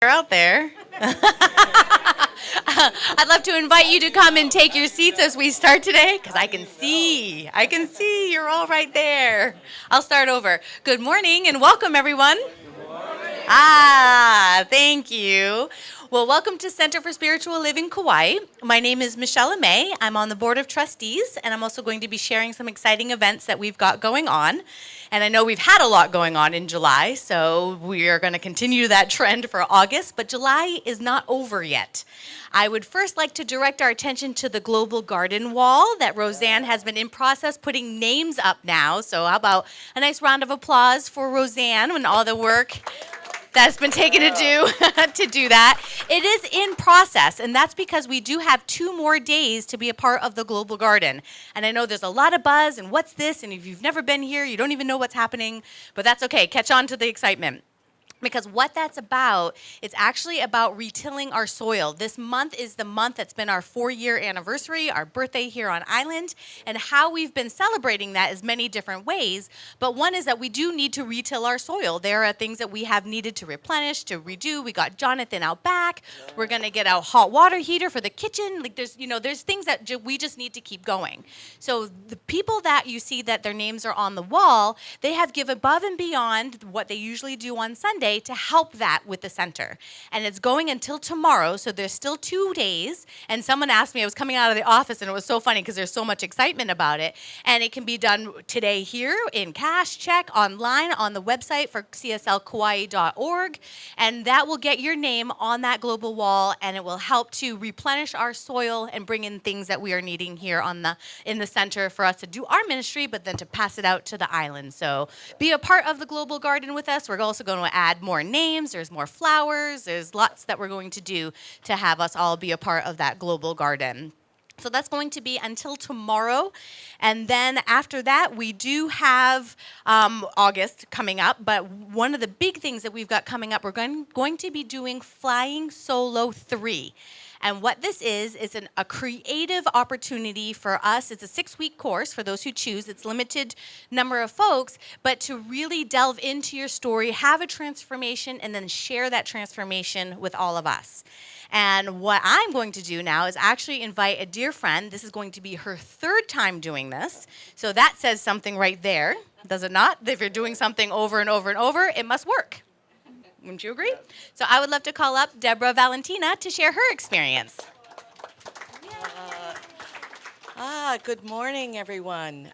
out there. I'd love to invite you to come and take your seats as we start today, because I can see you're all right there. I'll start over. Good morning and welcome, everyone. Good morning. Thank you. Well, welcome to Center for Spiritual Living Kauai. My name is Michelle May. I'm on the Board of Trustees, and I'm also going to be sharing some exciting events that we've got going on. And I know we've had a lot going on in July, so we are going to continue that trend for August, but July is not over yet. I would first like to direct our attention to the Global Garden Wall that Roseanne has been in process putting names up now. So how about a nice round of applause for Roseanne and all the work that's been taken to do that. It is in process, and that's because we do have 2 more days to be a part of the Global Garden. And I know there's a lot of buzz, and what's this? And if you've never been here, you don't even know what's happening, but that's okay. Catch on to the excitement. Because what that's about, it's actually about retilling our soil. This month is the month that's been our 4-year anniversary, our birthday here on island, and how we've been celebrating that is many different ways. But one is that we do need to retill our soil. There are things that we have needed to replenish, to redo. We got Jonathan out back. We're going to get a hot water heater for the kitchen. Like there's things that we just need to keep going. So the people that you see that their names are on the wall, they have given above and beyond what they usually do on Sunday to help that with the center. And it's going until tomorrow, so there's still 2 days. And someone asked me, I was coming out of the office, and it was so funny because there's so much excitement about it. And it can be done today here in cash, check, online, on the website for CSLKauai.org. And that will get your name on that global wall, and it will help to replenish our soil and bring in things that we are needing here in the center for us to do our ministry, but then to pass it out to the island. So be a part of the Global Garden with us. We're also going to add more names, there's more flowers, there's lots that we're going to do to have us all be a part of that global garden. So that's going to be until tomorrow. And then after that, we do have August coming up. But one of the big things that we've got coming up, we're going to be doing Flying Solo 3. And what this is a creative opportunity for us. It's a 6-week course for those who choose. It's limited number of folks, but to really delve into your story, have a transformation, and then share that transformation with all of us. And what I'm going to do now is actually invite a dear friend. This is going to be her 3rd time doing this. So that says something right there, does it not? If you're doing something over and over and over, it must work. Wouldn't you agree? So I would love to call up Deborah Valentina to share her experience. Good morning, everyone.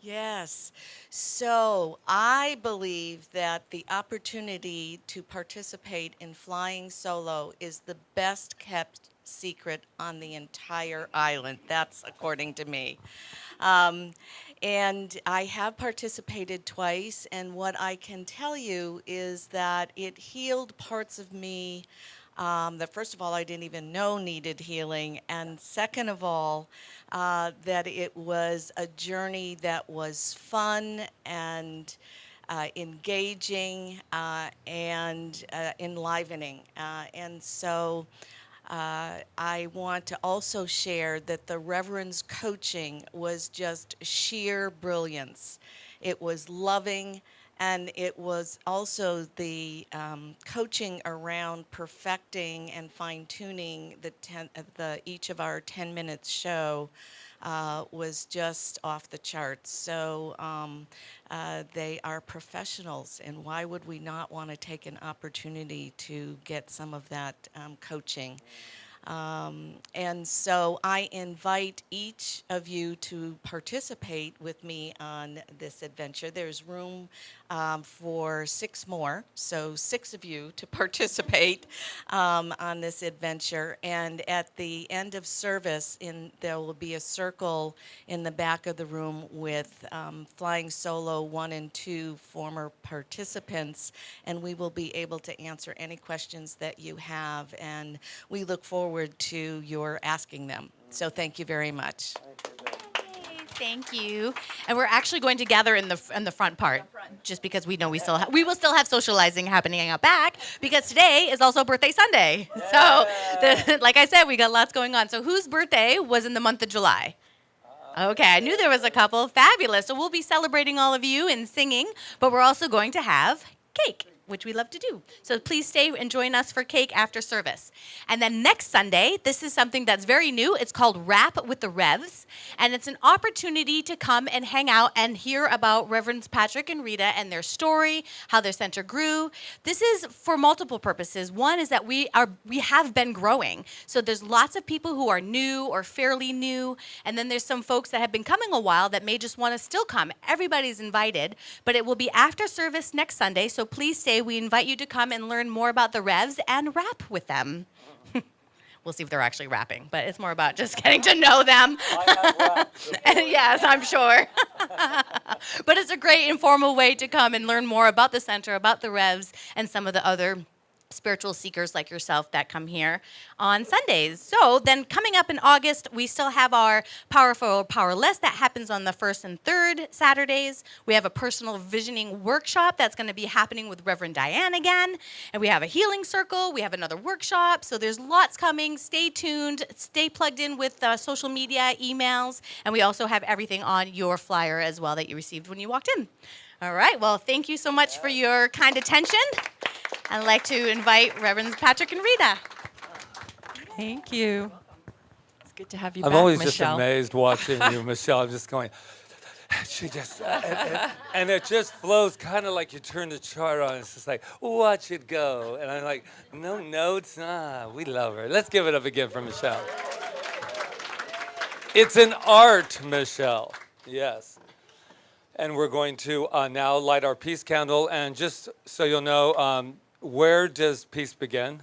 Yes. So I believe that the opportunity to participate in Flying Solo is the best kept secret on the entire island. That's according to me. And I have participated twice, and what I can tell you is that it healed parts of me that, first of all, I didn't even know needed healing, and second of all, that it was a journey that was fun and engaging and enlivening. And so I want to also share that the Reverend's coaching was just sheer brilliance. It was loving, and it was also the coaching around perfecting and fine-tuning each of our 10 minutes show was just off the charts. So they are professionals, and why would we not want to take an opportunity to get some of that coaching? And so I invite each of you to participate with me on this adventure. There's room for 6 more, so 6 of you to participate on this adventure. And at the end of service, there will be a circle in the back of the room with Flying Solo 1 and 2 former participants, and we will be able to answer any questions that you have, and we look forward to your asking them. So thank you very much. Thank you. And we're actually going to gather in the front part, just because we know we will still have socializing happening out back, because today is also birthday Sunday. So, like I said, we got lots going on. So whose birthday was in the month of July? Okay, I knew there was a couple. Fabulous. So we'll be celebrating all of you and singing, but we're also going to have cake. which we love to do. So please stay and join us for cake after service. And then next Sunday, this is something that's very new. It's called Rap with the Revs. And it's an opportunity to come and hang out and hear about Reverends Patrick and Rita and their story, how their center grew. This is for multiple purposes. One is that we have been growing. So there's lots of people who are new or fairly new. And then there's some folks that have been coming a while that may just want to still come. Everybody's invited, but it will be after service next Sunday. So please stay. We invite you to come and learn more about the Revs and rap with them. We'll see if they're actually rapping, but it's more about just getting to know them. Yes, I'm sure. But it's a great informal way to come and learn more about the center, about the Revs, and some of the other spiritual seekers like yourself that come here on Sundays. So then coming up in August, we still have our Powerful or Powerless that happens on the 1st and 3rd Saturdays. We have a personal visioning workshop that's going to be happening with Reverend Diane again. And we have a healing circle. We have another workshop. So there's lots coming. Stay tuned. Stay plugged in with social media, emails. And we also have everything on your flyer as well that you received when you walked in. All right. Well, thank you so much for your kind attention. I'd like to invite Reverends Patrick and Rita. Thank you. It's good to have you back, I'm always Michelle. just amazed watching you, Michelle. I'm just going, she just, and it just flows kind of like you turn the chart on. It's just like, watch it go. And I'm like, no notes, we love her. Let's give it up again for Michelle. It's an art, Michelle. Yes. And we're going to now light our peace candle. And just so you'll know, where does peace begin?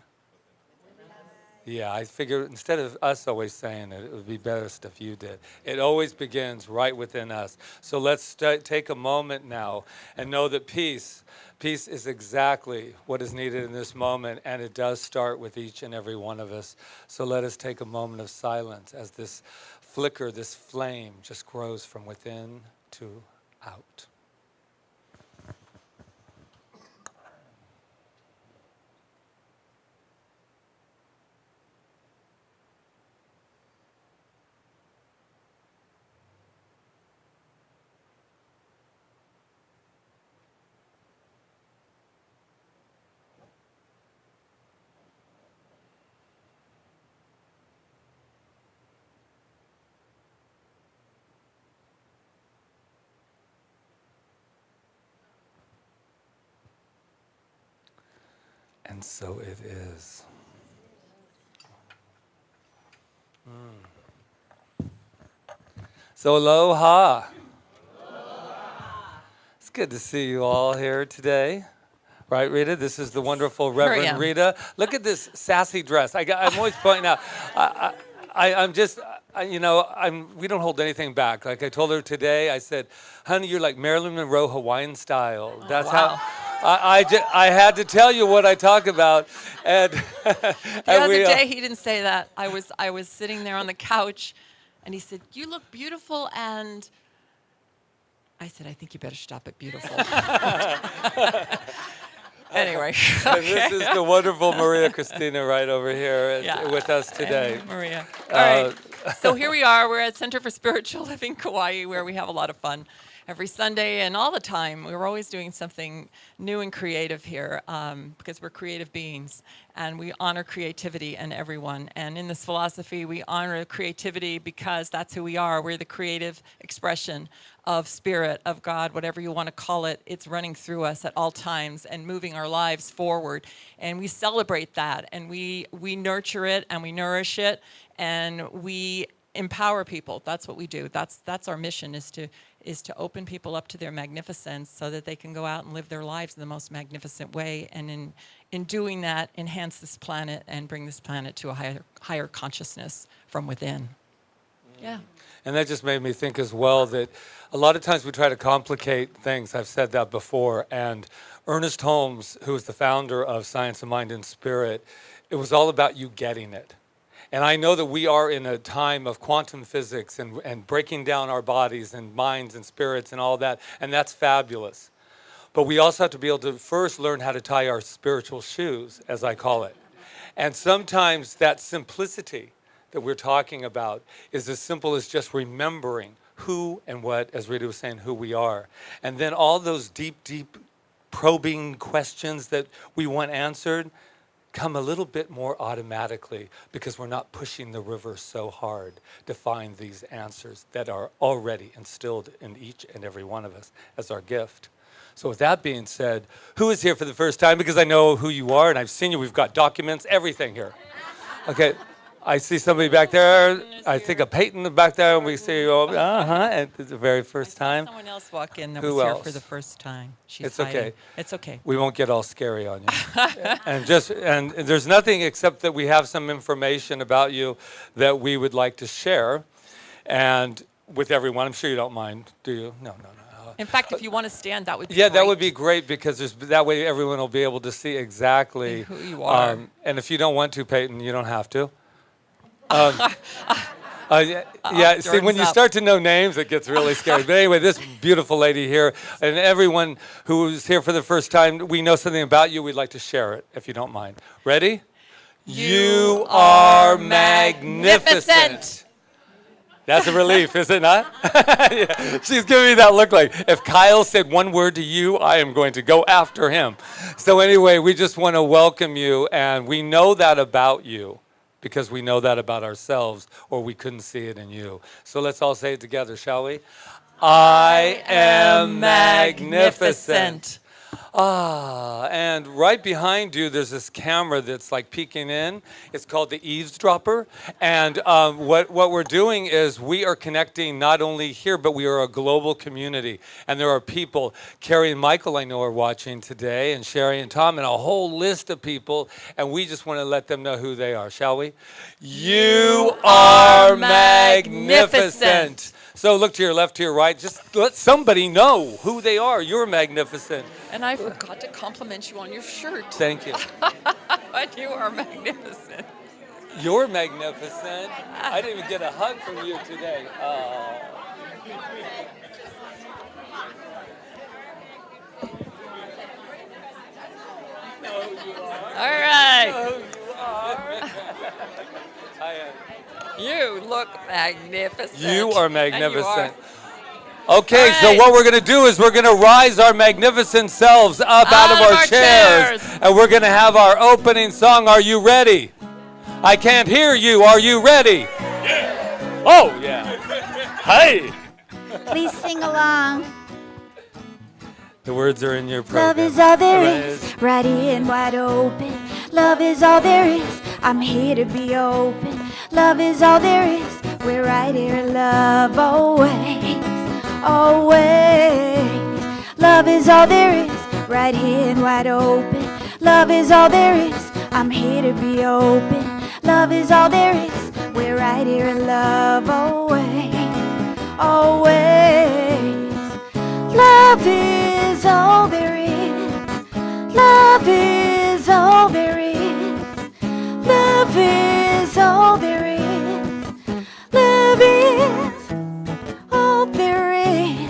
Yeah, I figure instead of us always saying it, it would be best if you did. It always begins right within us. So let's take a moment now and know that peace is exactly what is needed in this moment, and it does start with each and every one of us. So let us take a moment of silence as this flicker, this flame just grows from within to out. And so it is. So aloha. It's good to see you all here today. Right, Rita? This is the wonderful Reverend Rita. Look at this sassy dress. I'm always pointing out. We don't hold anything back. Like I told her today, I said, honey, you're like Marilyn Monroe Hawaiian style. That's how. I had to tell you what I talk about. And the other day he didn't say that. I was sitting there on the couch, and he said, "You look beautiful," and I said, "I think you better stop at beautiful." Anyway. And this is the wonderful Maria Christina right over here with us today. And Maria. All right. So here we are. We're at Center for Spiritual Living Kauai, where we have a lot of fun every Sunday and all the time. We're always doing something new and creative here because we're creative beings, and we honor creativity in everyone. And in this philosophy, we honor creativity because that's who we are. We're the creative expression of spirit, of God, whatever you want to call it. It's running through us at all times and moving our lives forward. And we celebrate that, and we nurture it, and we nourish it, and we empower people. That's what we do. That's our mission, is to open people up to their magnificence so that they can go out and live their lives in the most magnificent way, and in doing that, enhance this planet and bring this planet to a higher consciousness from within. Yeah. And that just made me think as well that a lot of times we try to complicate things. I've said that before. And Ernest Holmes, who is the founder of Science of Mind and Spirit, it was all about you getting it. And I know that we are in a time of quantum physics and breaking down our bodies and minds and spirits and all that, and that's fabulous. But we also have to be able to first learn how to tie our spiritual shoes, as I call it. And sometimes that simplicity that we're talking about is as simple as just remembering who and what, as Rita was saying, who we are. And then all those deep, deep probing questions that we want answered come a little bit more automatically because we're not pushing the river so hard to find these answers that are already instilled in each and every one of us as our gift. So with that being said, who is here for the first time? Because I know who you are and I've seen you. We've got documents, everything here. Okay, I see somebody back there. I think a Peyton back there, and we see, and it's the very first time. Someone else walk in that Who was here else? for the first time. She's It's hiding. okay. It's okay. We won't get all scary on you. and there's nothing except that we have some information about you that we would like to share, and with everyone. I'm sure you don't mind, do you? No. In fact, if you want to stand, that would be Yeah, great. that would be great because that way everyone will be able to see exactly who you are. And if you don't want to, Peyton, you don't have to. Yeah, see, when you start to know names, it gets really scary. But anyway, this beautiful lady here, and everyone who's here for the first time, we know something about you. We'd like to share it, if you don't mind. Ready? You are magnificent. That's a relief, is it not? Yeah. She's giving me that look like, if Kyle said one word to you, I am going to go after him. So anyway, we just want to welcome you, and we know that about you because we know that about ourselves, or we couldn't see it in you. So let's all say it together, shall we? I am magnificent. And right behind you, there's this camera that's like peeking in. It's called the eavesdropper. And what we're doing is we are connecting not only here, but we are a global community. And there are people, Carrie and Michael I know are watching today, and Sherry and Tom, and a whole list of people. And we just want to let them know who they are, shall we? You are magnificent. So look to your left, to your right. Just let somebody know who they are. You're magnificent. And I forgot to compliment you on your shirt. Thank you. But you are magnificent. You're magnificent. I didn't even get a hug from you today. All right. Oh, you are. I am. You look magnificent. You are And magnificent. you Okay, All so right. what we're going to do is we're going to rise our magnificent selves up out of our chairs, and we're going to have our opening song. Are you ready? I can't hear you. Are you ready? Yeah. Oh, yeah. Hey. Please sing along. The words are in your program. Love is all there is, ready and wide open. Love is all there is, I'm here to be open. Love is all there is, we're right here. Love always, always. Love is all there is, right here and wide open. Love is all there is, I'm here to be open. Love is all there is, we're right here. Love always, always. Love is all there is. Love is all there is. Love is all there is. Love is all there is.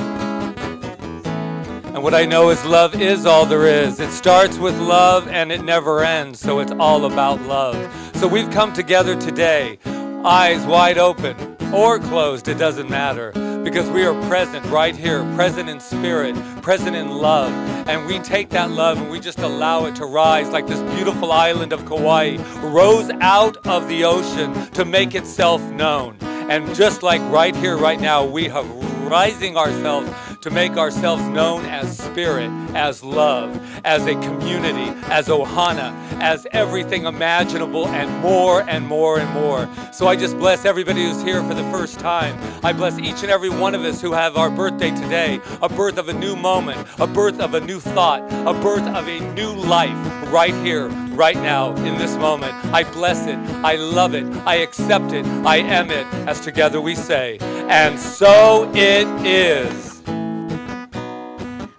And what I know is love is all there is. It starts with love and it never ends, so it's all about love. So we've come together today, eyes wide open or closed, it doesn't matter, because we are present right here, present in spirit, present in love. And we take that love and we just allow it to rise like this beautiful island of Kauai rose out of the ocean to make itself known. And just like right here, right now, we are rising ourselves to make ourselves known as spirit, as love, as a community, as Ohana, as everything imaginable, and more and more and more. So I just bless everybody who's here for the first time. I bless each and every one of us who have our birthday today, a birth of a new moment, a birth of a new thought, a birth of a new life right here, right now, in this moment. I bless it, I love it, I accept it, I am it, as together we say, and so it is.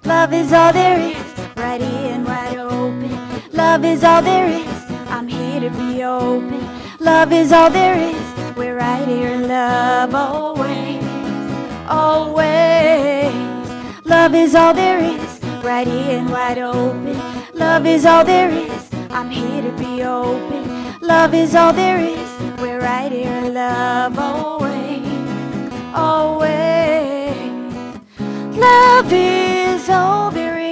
Love is all there is, ready and wide open. Love is all there is, I'm here to be open. Love is all there is, we're right here. Love always, always. Love is all there is, ready and wide open. Love is all there is, I'm here to be open. Love is all there is, we're right here. Love always, always. Love is all there is.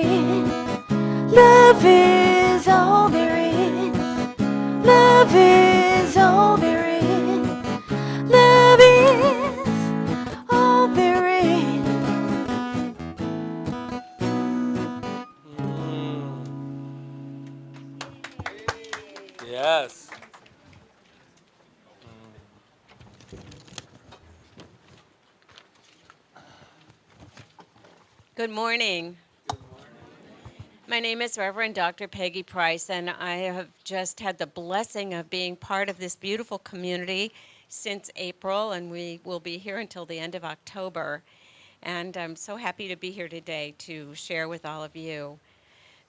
Love is all there is. Love is all there is. Love is all there is. Yes. Good morning. My name is Reverend Dr. Peggy Price, and I have just had the blessing of being part of this beautiful community since April, and we will be here until the end of October. And I'm so happy to be here today to share with all of you.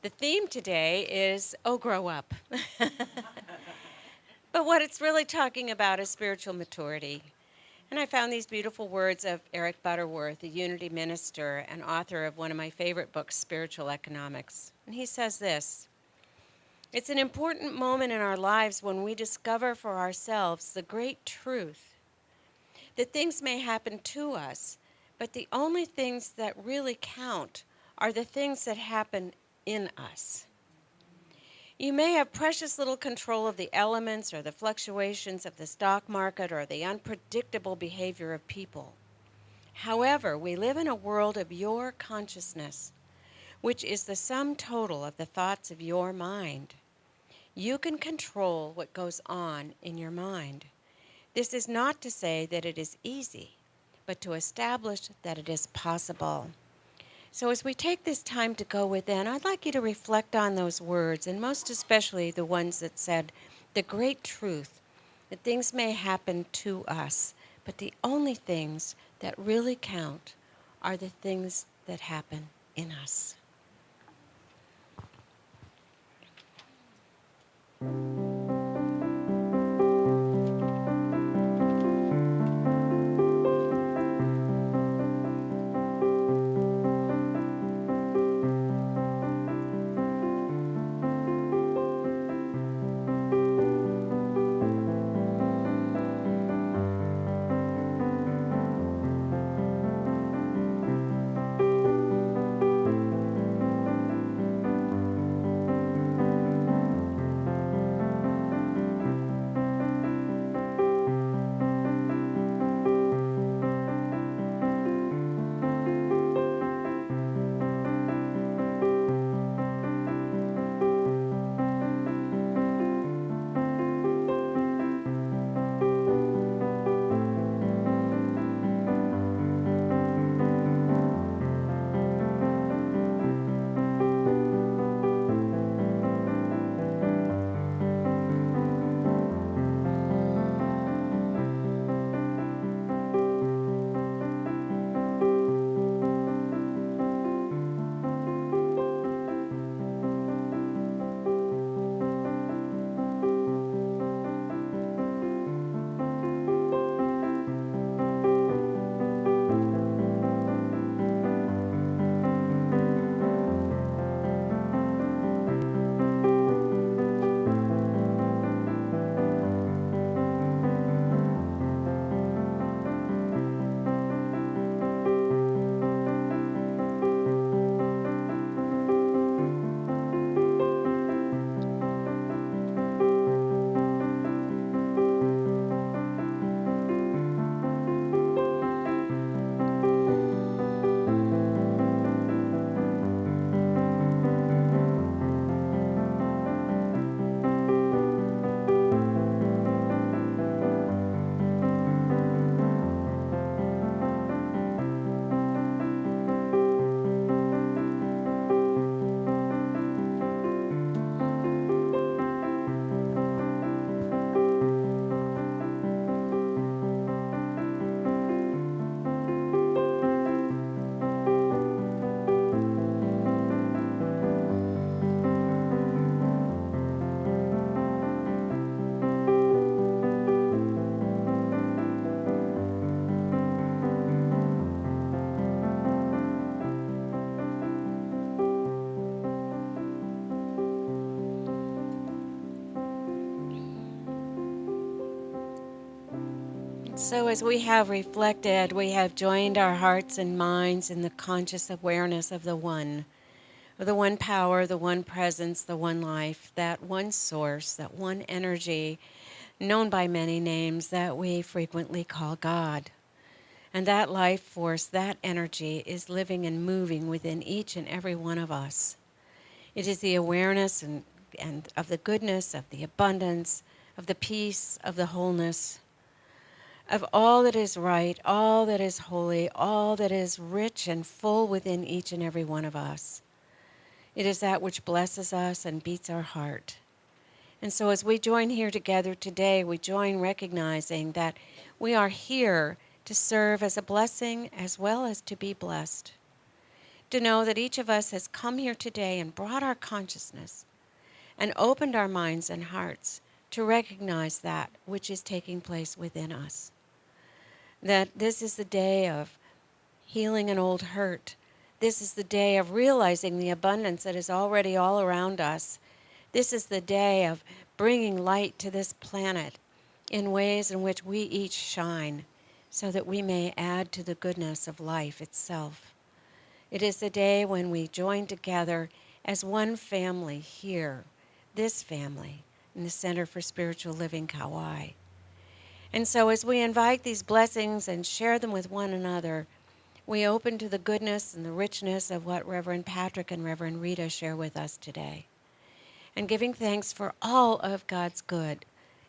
The theme today is, oh, grow up. But what it's really talking about is spiritual maturity. And I found these beautiful words of Eric Butterworth, a Unity minister and author of one of my favorite books, Spiritual Economics. And he says this: it's an important moment in our lives when we discover for ourselves the great truth that things may happen to us, but the only things that really count are the things that happen in us. You may have precious little control of the elements or the fluctuations of the stock market or the unpredictable behavior of people. However, we live in a world of your consciousness, which is the sum total of the thoughts of your mind. You can control what goes on in your mind. This is not to say that it is easy, but to establish that it is possible. So as we take this time to go within, I'd like you to reflect on those words, and most especially the ones that said, the great truth, that things may happen to us, but the only things that really count are the things that happen in us. So as we have reflected, we have joined our hearts and minds in the conscious awareness of the One, of the one power, the one presence, the one life, that one source, that one energy, known by many names that we frequently call God. And that life force, that energy, is living and moving within each and every one of us. It is the awareness and of the goodness, of the abundance, of the peace, of the wholeness, of all that is right, all that is holy, all that is rich and full within each and every one of us. It is that which blesses us and beats our heart. And so as we join here together today, we join recognizing that we are here to serve as a blessing as well as to be blessed. To know that each of us has come here today and brought our consciousness and opened our minds and hearts to recognize that which is taking place within us. That this is the day of healing an old hurt. This is the day of realizing the abundance that is already all around us. This is the day of bringing light to this planet in ways in which we each shine so that we may add to the goodness of life itself. It is the day when we join together as one family here, this family, in the Center for Spiritual Living Kauai. And so as we invite these blessings and share them with one another, we open to the goodness and the richness of what Reverend Patrick and Reverend Rita share with us today. And giving thanks for all of God's good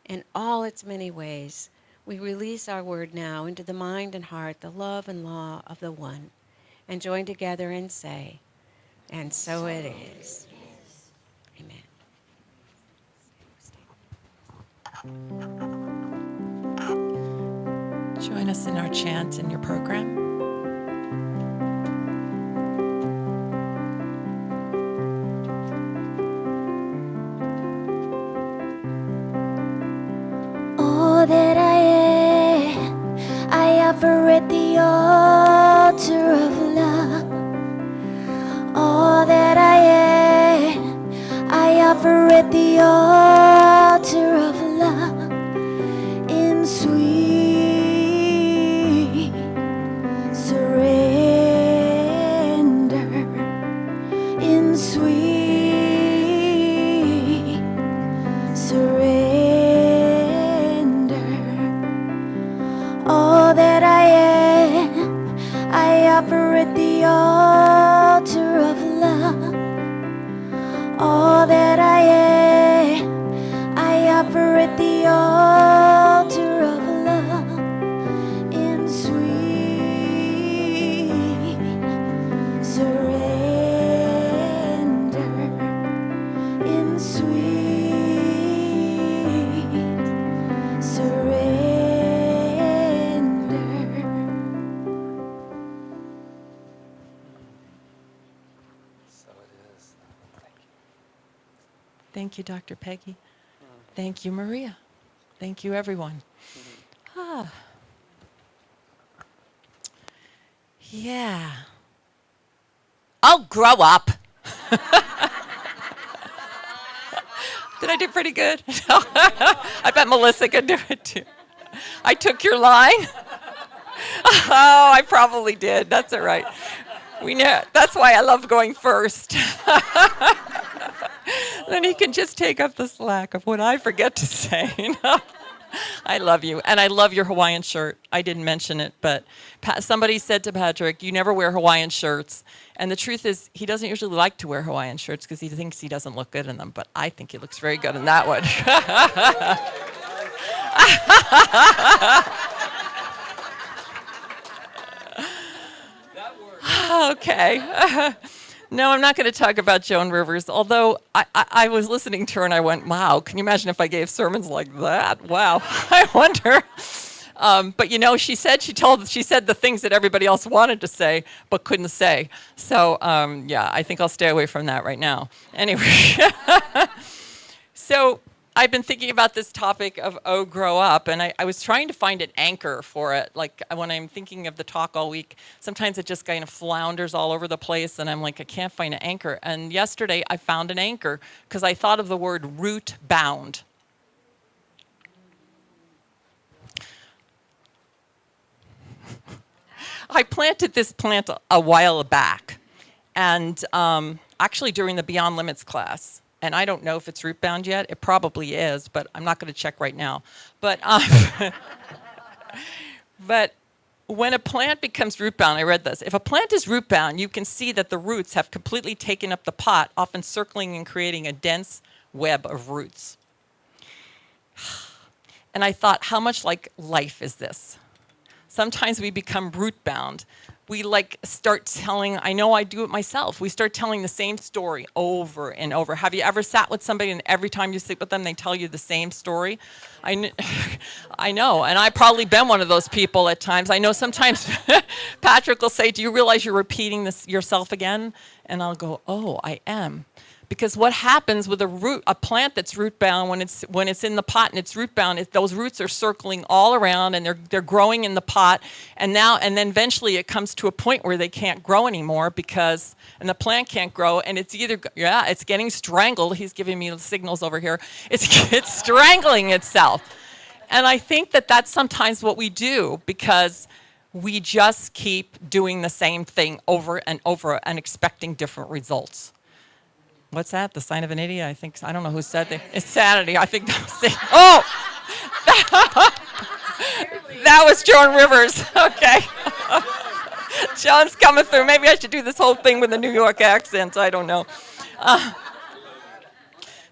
in all its many ways, we release our word now into the mind and heart, the love and law of the one, and join together and say, and so it is. Amen. Join us in our chant in your program. All that I am, I offer at the altar of love. All that I am, I offer at the altar of love. In sweet surrender, in sweet surrender. All that I am, I offer at the altar of love. All that I am, I offer at the altar of love. In sweet surrender, in sweet surrender. So it is. Thank you. Thank you, Dr. Peggy. Thank you, Maria. Thank you, everyone. Yeah. Oh, grow up. Did I do pretty good? I bet Melissa could do it too. I took your line. Oh, I probably did. That's all right. We know. That's why I love going first. Then he can just take up the slack of what I forget to say. I love you, and I love your Hawaiian shirt. I didn't mention it, but somebody said to Patrick, you never wear Hawaiian shirts. And the truth is, he doesn't usually like to wear Hawaiian shirts because he thinks he doesn't look good in them, but I think he looks very good in that one. Okay. No, I'm not going to talk about Joan Rivers, although I was listening to her and I went, wow, can you imagine if I gave sermons like that? Wow, I wonder. But you know, she said the things that everybody else wanted to say but couldn't say. So yeah, I think I'll stay away from that right now. Anyway, so I've been thinking about this topic of "Oh, grow up," and I was trying to find an anchor for it. Like when I'm thinking of the talk all week, sometimes it just kind of flounders all over the place, and I'm like, I can't find an anchor. And yesterday I found an anchor because I thought of the word root bound. I planted this plant a while back, and actually during the Beyond Limits class. And I don't know if it's root bound yet. It probably is, but I'm not going to check right now. But but when a plant becomes root bound, I read this. If a plant is root bound, you can see that the roots have completely taken up the pot, often circling and creating a dense web of roots. And I thought, how much like life is this? Sometimes we become root bound. We start telling, I know I do it myself, we start telling the same story over and over. Have you ever sat with somebody and every time you sit with them, they tell you the same story? I know, and I've probably been one of those people at times. I know sometimes Patrick will say, do you realize you're repeating this yourself again? And I'll go, oh, I am. Because what happens with a plant that's root bound when it's in the pot and it's root bound, those roots are circling all around and they're growing in the pot, and then eventually it comes to a point where they can't grow anymore and the plant can't grow, and it's it's getting strangled. He's giving me signals over here. It's strangling itself, and I think that's sometimes what we do because we just keep doing the same thing over and over and expecting different results. What's that? The sign of an idiot? I don't know who said that. It's sanity. I think that was it. Oh! That was Joan Rivers. Okay. Joan's coming through. Maybe I should do this whole thing with a New York accent. I don't know.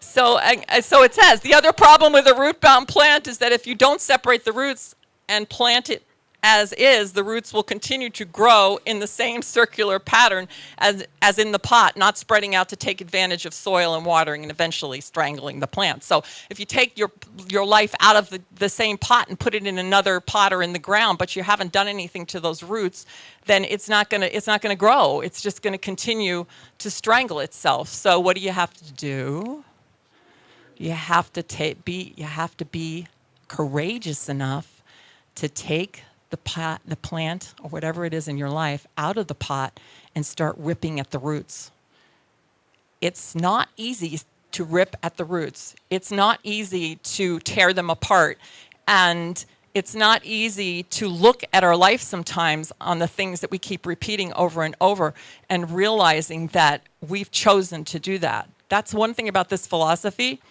So it says, the other problem with a root-bound plant is that if you don't separate the roots and plant it as is, the roots will continue to grow in the same circular pattern as in the pot, not spreading out to take advantage of soil and watering and eventually strangling the plant. So if you take your life out of the same pot and put it in another pot or in the ground, but you haven't done anything to those roots, then it's not gonna grow. It's just gonna continue to strangle itself. So what do you have to do? You have to be courageous enough to take the plant, or whatever it is in your life, out of the pot and start ripping at the roots. It's not easy to rip at the roots. It's not easy to tear them apart. And it's not easy to look at our life sometimes on the things that we keep repeating over and over and realizing that we've chosen to do that. That's one thing about this philosophy,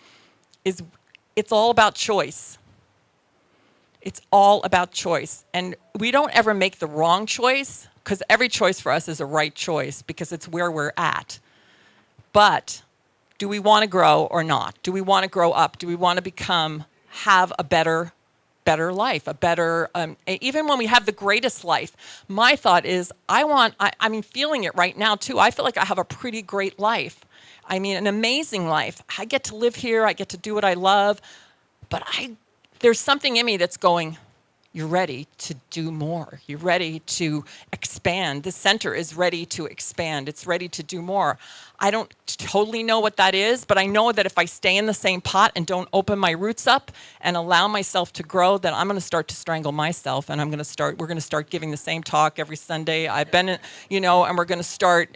is it's all about choice. It's all about choice. And we don't ever make the wrong choice, because every choice for us is a right choice because it's where we're at. But do we want to grow or not? Do we want to grow up? Do we want to have a better life, even when we have the greatest life? My thought is, I'm feeling it right now too. I feel like I have a pretty great life. I mean, an amazing life. I get to live here. I get to do what I love. But there's something in me that's going, you're ready to do more. You're ready to expand. The center is ready to expand. It's ready to do more. I don't totally know what that is, but I know that if I stay in the same pot and don't open my roots up and allow myself to grow, then I'm going to start to strangle myself, and we're going to start giving the same talk every Sunday. And we're going to start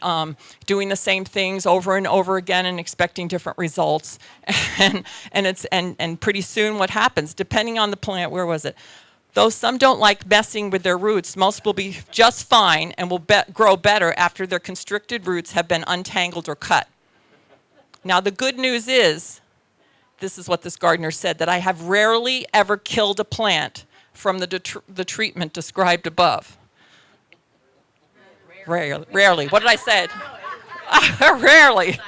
doing the same things over and over again and expecting different results. And pretty soon what happens, depending on the plant, where was it? Though some don't like messing with their roots, most will be just fine and will grow better after their constricted roots have been untangled or cut. Now, the good news is, this is what this gardener said, that I have rarely ever killed a plant from the treatment described above. Rarely. What did I say? Rarely.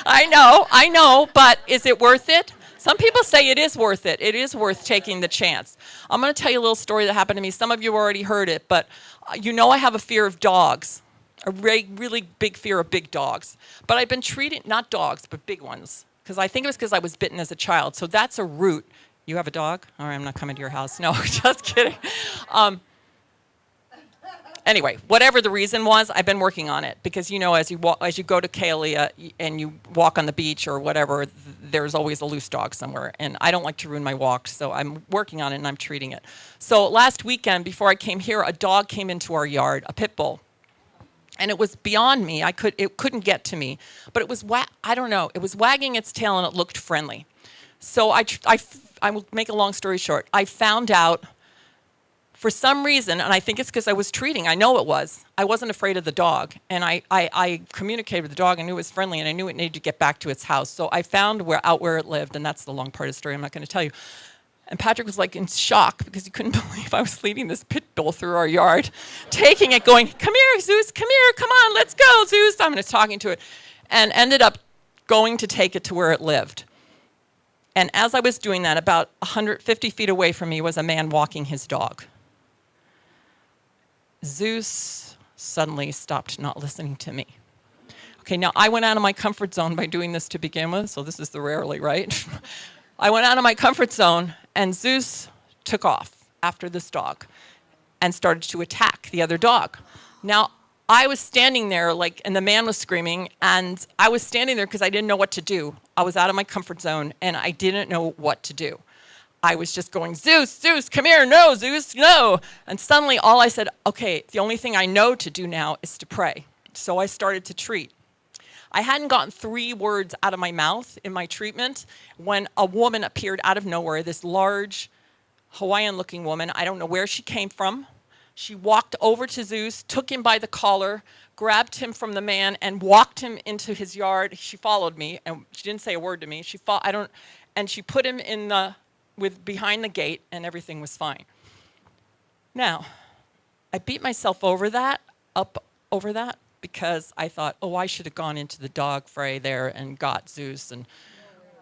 I know, but is it worth it? Some people say it is worth it. It is worth taking the chance. I'm going to tell you a little story that happened to me. Some of you already heard it, but I have a fear of dogs, a really big fear of big dogs. But I've been treating, not dogs, but big ones, because I think it was because I was bitten as a child. So that's a root. You have a dog? All right, I'm not coming to your house. No, just kidding. Anyway, whatever the reason was, I've been working on it because, as you go to Kaua'i and you walk on the beach or whatever, there's always a loose dog somewhere. And I don't like to ruin my walks, so I'm working on it and I'm treating it. So last weekend, before I came here, a dog came into our yard, a pit bull. And it was beyond me. It couldn't get to me. But it was, it was wagging its tail and it looked friendly. So I will make a long story short. I found out For some reason, and I think it's because I was treating, I know it was, I wasn't afraid of the dog. And I communicated with the dog. I knew it was friendly, and I knew it needed to get back to its house. So I found where it lived, and that's the long part of the story I'm not going to tell you. And Patrick was like in shock because he couldn't believe I was leading this pit bull through our yard, taking it, going, come here, Zeus, come here, come on, let's go, Zeus. I'm just talking to it, and ended up going to take it to where it lived. And as I was doing that, about 150 feet away from me was a man walking his dog. Zeus suddenly stopped not listening to me. Okay, now I went out of my comfort zone by doing this to begin with, so this is the rarely, right? I went out of my comfort zone, and Zeus took off after this dog and started to attack the other dog. Now, I was standing there, and the man was screaming, and I was standing there because I didn't know what to do. I was out of my comfort zone, and I didn't know what to do. I was just going, Zeus, Zeus, come here, no, Zeus, no. And suddenly all I said, okay, the only thing I know to do now is to pray. So I started to treat. I hadn't gotten 3 words out of my mouth in my treatment when a woman appeared out of nowhere, this large Hawaiian-looking woman. I don't know where she came from. She walked over to Zeus, took him by the collar, grabbed him from the man, and walked him into his yard. She followed me, and she didn't say a word to me. And she put him behind the gate, and everything was fine. Now, I beat myself over that, because I thought, I should have gone into the dog fray there and got Zeus.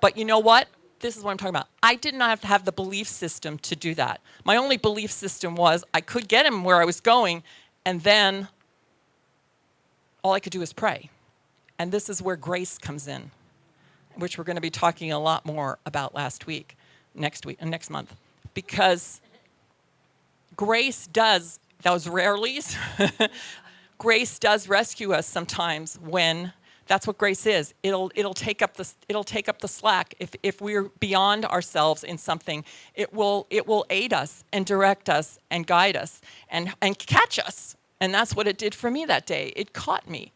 But you know what? This is what I'm talking about. I did not have to have the belief system to do that. My only belief system was I could get him where I was going, and then all I could do is pray. And this is where grace comes in, which we're going to be talking a lot more about next month. Because grace does, those rarelies, grace does rescue us sometimes when that's what grace is. It'll take up the slack. If we're beyond ourselves in something, it will aid us and direct us and guide us and catch us. And that's what it did for me that day. It caught me.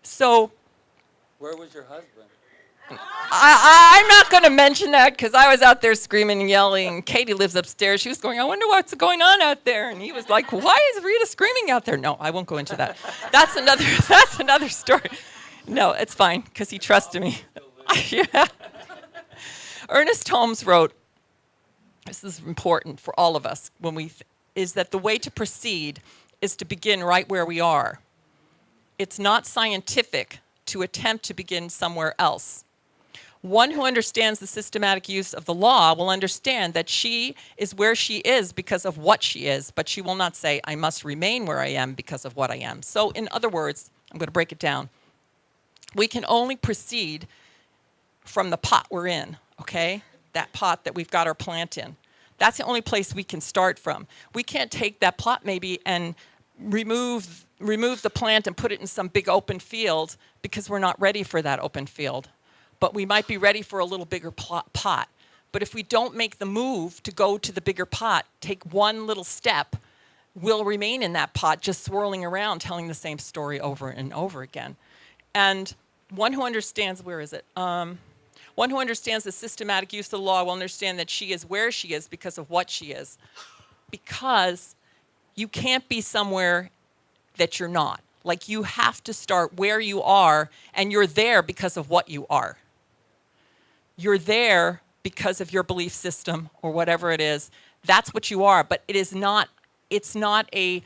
So Where was your husband? I'm not going to mention that because I was out there screaming and yelling. Katie lives upstairs. She was going, I wonder what's going on out there. And he was like, why is Rita screaming out there? No, I won't go into that. That's another story. No, it's fine because he trusted me. Yeah. Ernest Holmes wrote, this is important for all of us, is that the way to proceed is to begin right where we are. It's not scientific to attempt to begin somewhere else. One who understands the systematic use of the law will understand that she is where she is because of what she is, but she will not say, I must remain where I am because of what I am. So in other words, I'm going to break it down. We can only proceed from the pot we're in, okay? That pot that we've got our plant in. That's the only place we can start from. We can't take that plot maybe and remove the plant and put it in some big open field because we're not ready for that open field. But we might be ready for a little bigger pot. But if we don't make the move to go to the bigger pot, take one little step, we'll remain in that pot just swirling around telling the same story over and over again. And one who understands, one who understands the systematic use of the law will understand that she is where she is because of what she is. Because you can't be somewhere that you're not. Like you have to start where you are, and you're there because of what you are. You're there because of your belief system or whatever it is. That's what you are, but it's not an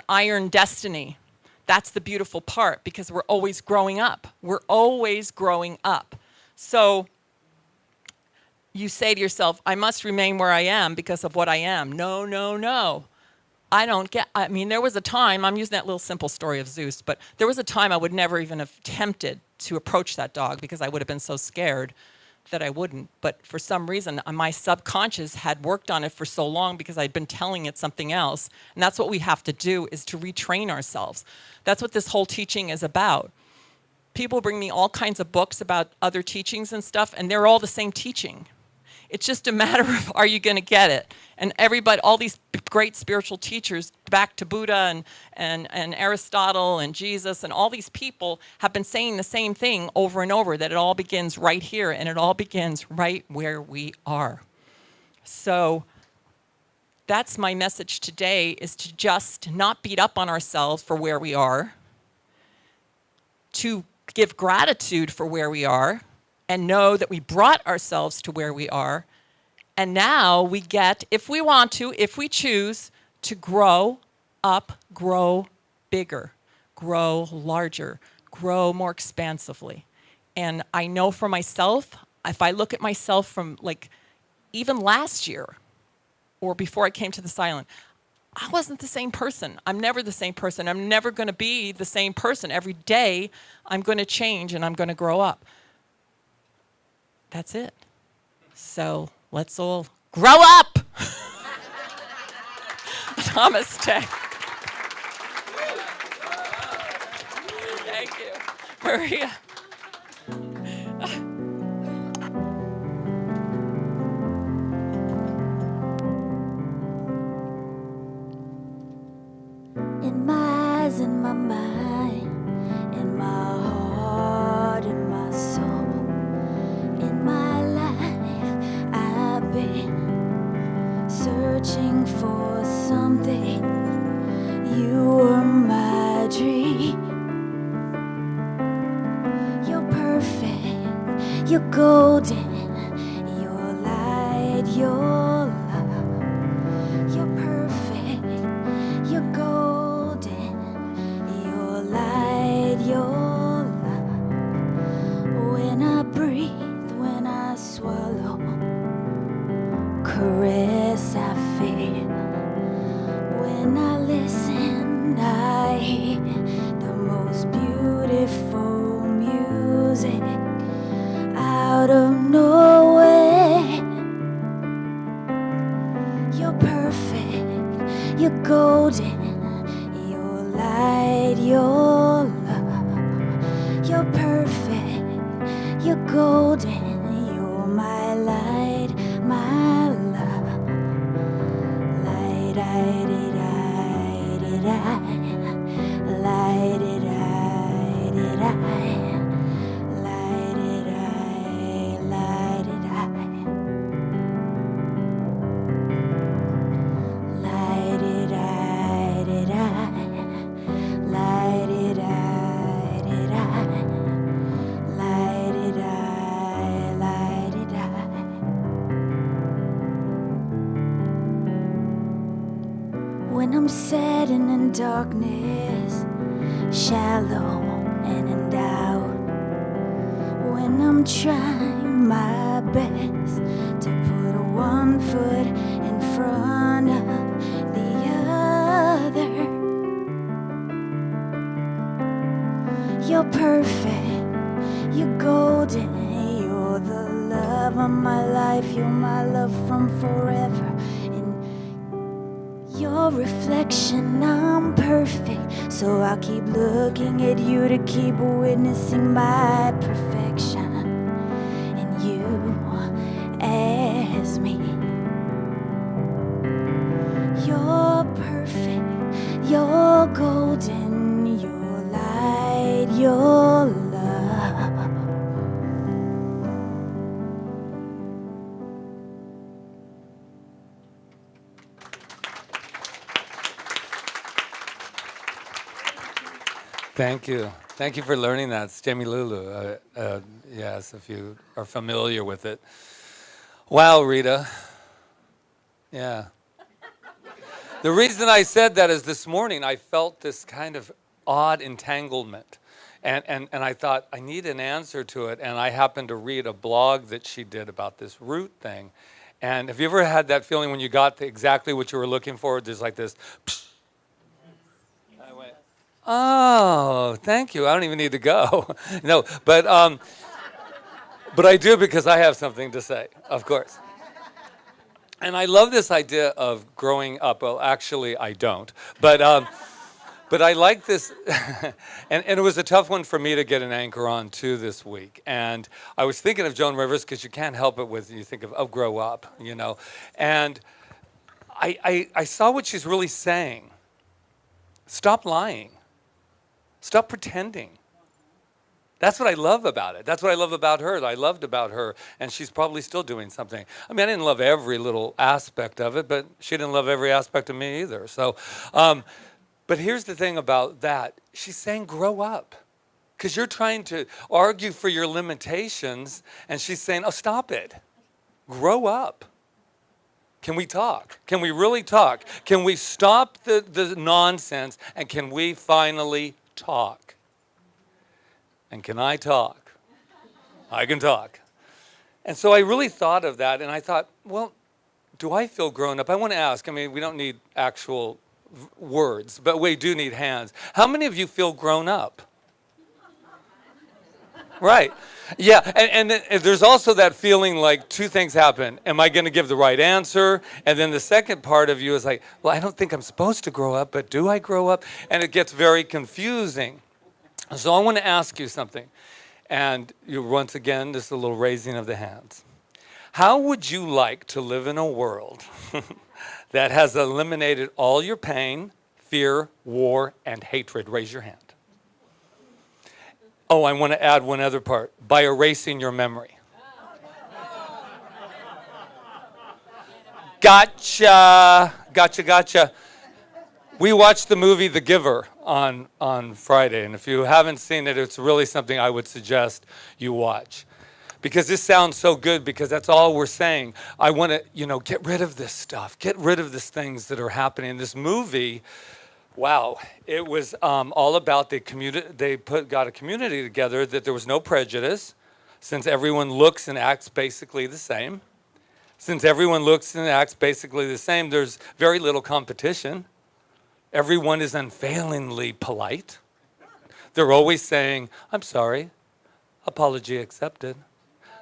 iron destiny. That's the beautiful part because we're always growing up. We're always growing up. So you say to yourself, I must remain where I am because of what I am. No, no, no. There was a time, I'm using that little simple story of Zeus, but there was a time I would never even have attempted to approach that dog because I would have been so scared that I wouldn't. But for some reason, my subconscious had worked on it for so long because I'd been telling it something else. And that's what we have to do, is to retrain ourselves. That's what this whole teaching is about. People bring me all kinds of books about other teachings and stuff, and they're all the same teaching. It's just a matter of, are you going to get it? And everybody, all these great spiritual teachers, back to Buddha and Aristotle and Jesus and all these people have been saying the same thing over and over, that it all begins right here and it all begins right where we are. So that's my message today, is to just not beat up on ourselves for where we are, to give gratitude for where we are, and know that we brought ourselves to where we are. And now we get, if we want to, if we choose, to grow up, grow bigger, grow larger, grow more expansively. And I know for myself, if I look at myself from like even last year or before I came to this island, I wasn't the same person. I'm never the same person. I'm never going to be the same person. Every day I'm going to change and I'm going to grow up. That's it. So let's all grow up. Namaste. Thank you. Maria. In my eyes, in my mind, in my heart, in my soul, in my life, I've been searching for something. You were my dream. You're perfect, you're golden, you're light, you're love. You're perfect, you're golden, you're light, you're love. When I breathe, when I swallow, caress I feel. When I listen, I hear the most beautiful music out of nowhere. You're perfect, you're golden, you're light, you're love. You're perfect, you're golden, you're my light, my love. Light, light, light, light, light, light, light. When I'm sitting in darkness, shallow and in doubt, when I'm trying my best to put one foot in front of the other, you're perfect, you're golden, you're the love of my life, you're my love from forever. Your reflection, I'm perfect, so I'll keep looking at you to keep witnessing my perfection, and you as me. You're perfect, you're golden, you're light, you're love. Thank you. Thank you for learning that. It's Jamie Lulu. Yes, if you are familiar with it. Wow, Rita. Yeah. The reason I said that is this morning I felt this kind of odd entanglement. And I thought, I need an answer to it. And I happened to read a blog that she did about this root thing. And have you ever had that feeling when you got exactly what you were looking for? There's like this, psh. I went, oh, thank you. I don't even need to go. No, but I do because I have something to say, of course. And I love this idea of growing up. Well, actually, I don't. But I like this. and it was a tough one for me to get an anchor on, too, this week. And I was thinking of Joan Rivers because you can't help it with, you think of, oh, grow up, you know. And I saw what she's really saying. Stop lying. Stop pretending. That's what I love about it. That's what I love about her. That I loved about her, and she's probably still doing something. I mean, I didn't love every little aspect of it, but she didn't love every aspect of me either. So, but here's the thing about that. She's saying, grow up. Because you're trying to argue for your limitations, and she's saying, oh, stop it. Grow up. Can we talk? Can we really talk? Can we stop the nonsense, and can we finally talk? And can I talk? I can talk. And so I really thought of that, and I thought, well, do I feel grown up? I want to ask. I mean, we don't need actual words, but we do need hands. How many of you feel grown up? Right. Yeah, and then there's also that feeling like two things happen. Am I going to give the right answer? And then the second part of you is like, well, I don't think I'm supposed to grow up, but do I grow up? And it gets very confusing. So I want to ask you something. And once again, this is a little raising of the hands. How would you like to live in a world that has eliminated all your pain, fear, war, and hatred? Raise your hand. Oh, I want to add one other part. By erasing your memory. Gotcha. Gotcha. We watched the movie The Giver on Friday, and if you haven't seen it, it's really something I would suggest you watch. Because this sounds so good, because that's all we're saying. I want to, get rid of this stuff. Get rid of these things that are happening. In this movie, wow, it was all about the community. They got a community together that there was no prejudice, since everyone looks and acts basically the same. Since everyone looks and acts basically the same, there's very little competition. Everyone is unfailingly polite. They're always saying, I'm sorry, apology accepted.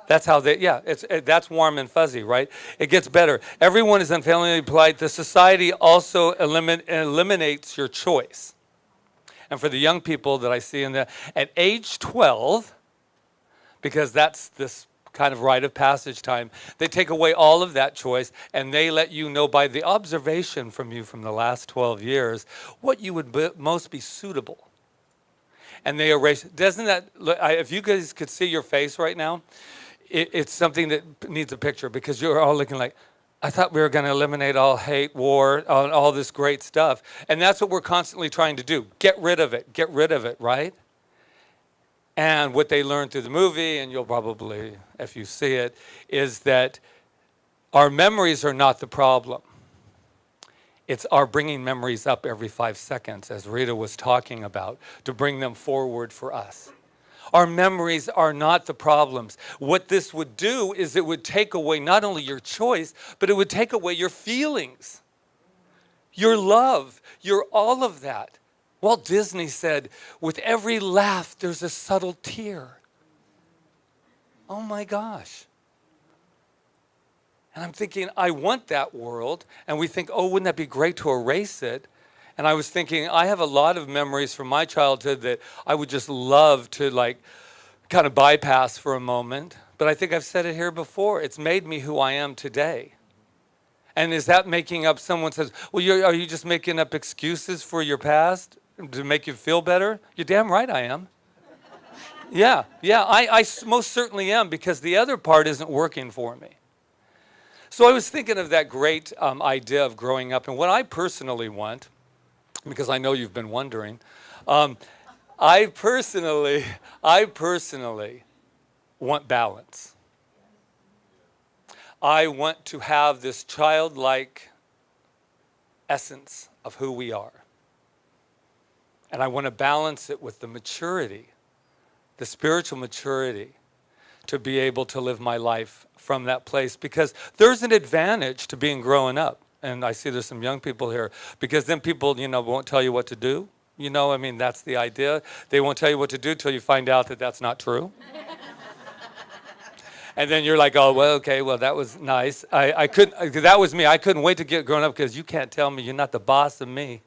That's how that's warm and fuzzy, right? It gets better. Everyone is unfailingly polite. The society also eliminates your choice. And for the young people that I see at age 12, because that's this kind of rite of passage time, they take away all of that choice, and they let you know by the observation from you from the last 12 years what you would most be suitable. And they erase. Doesn't that, if you guys could see your face right now, it's something that needs a picture, because you're all looking like, I thought we were going to eliminate all hate, war, all this great stuff. And that's what we're constantly trying to do. Get rid of it, right? And what they learned through the movie, and you'll probably, if you see it, is that our memories are not the problem. It's our bringing memories up every 5 seconds, as Rita was talking about, to bring them forward for us. Our memories are not the problems. What this would do is it would take away not only your choice, but it would take away your feelings, your love, your all of that. Walt Disney said, with every laugh, there's a subtle tear. Oh my gosh. And I'm thinking, I want that world. And we think, oh, wouldn't that be great to erase it? And I was thinking, I have a lot of memories from my childhood that I would just love to kind of bypass for a moment. But I think I've said it here before. It's made me who I am today. And is that making up, someone says, well, are you just making up excuses for your past to make you feel better? You're damn right I am. Yeah, I most certainly am, because the other part isn't working for me. So I was thinking of that great idea of growing up, and what I personally want, because I know you've been wondering, I personally want balance. I want to have this childlike essence of who we are. And I want to balance it with the maturity, the spiritual maturity, to be able to live my life from that place. Because there's an advantage to being growing up. And I see there's some young people here, because then people, won't tell you what to do. That's the idea. They won't tell you what to do till you find out that that's not true. And then you're like, oh, well, okay, well, that was nice. That was me. I couldn't wait to get grown up, because you can't tell me you're not the boss of me.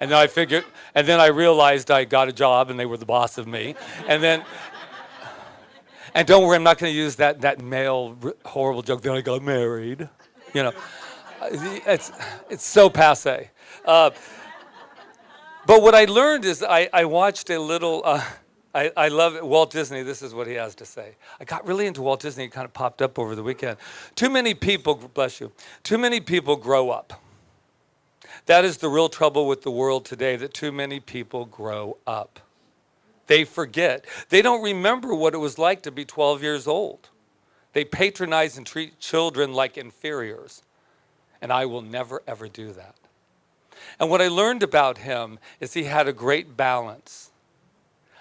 And then I realized I got a job and they were the boss of me. And don't worry, I'm not going to use that male horrible joke. Then I got married. It's so passé. But what I learned is I watched a little I love it. Walt Disney, this is what he has to say. I got really into Walt Disney. It kind of popped up over the weekend. Too many people, bless you, too many people grow up. That is the real trouble with the world today, that too many people grow up. They forget. They don't remember what it was like to be 12 years old. They patronize and treat children like inferiors. And I will never, ever do that. And what I learned about him is he had a great balance.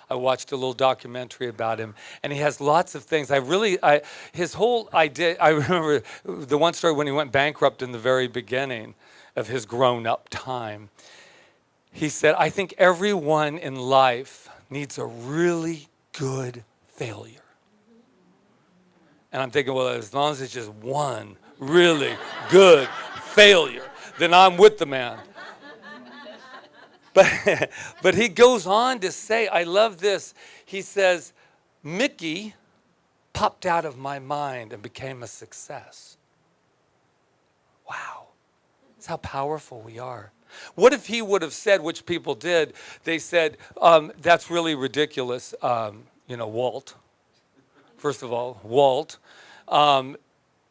I watched a little documentary about him, and he has lots of things. His whole idea, I remember the one story when he went bankrupt in the very beginning of his grown-up time. He said, I think everyone in life needs a really good failure. And I'm thinking, well, as long as it's just one really good failure, then I'm with the man. But he goes on to say, I love this. He says, Mickey popped out of my mind and became a success. Wow. That's how powerful we are. What if he would have said, which people did, they said, that's really ridiculous, Walt. First of all, Walt,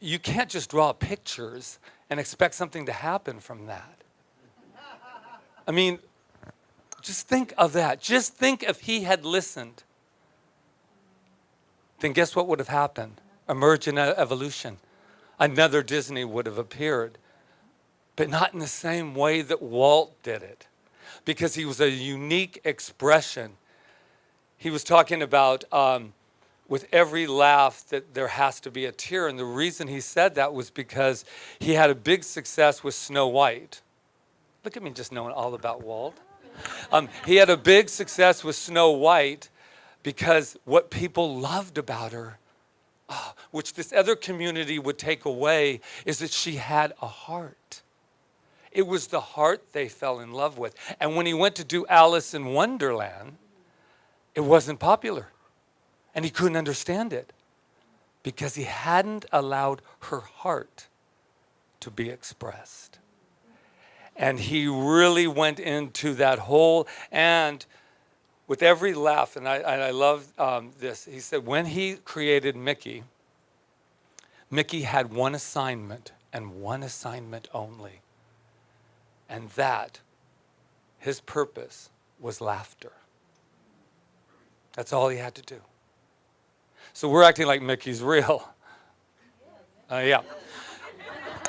you can't just draw pictures and expect something to happen from that. I mean, just think of that. Just think if he had listened. Then guess what would have happened? Emergent evolution. Another Disney would have appeared. But not in the same way that Walt did it. Because he was a unique expression. He was talking about with every laugh that there has to be a tear. And the reason he said that was because he had a big success with Snow White. Look at me just knowing all about Walt. He had a big success with Snow White because what people loved about her, which this other community would take away, is that she had a heart. It was the heart they fell in love with. And when he went to do Alice in Wonderland, it wasn't popular. And he couldn't understand it because he hadn't allowed her heart to be expressed. And he really went into that whole, and with every laugh, and I love this, he said when he created Mickey, Mickey had one assignment and one assignment only. And that, his purpose, was laughter. That's all he had to do. So we're acting like Mickey's real. Yeah.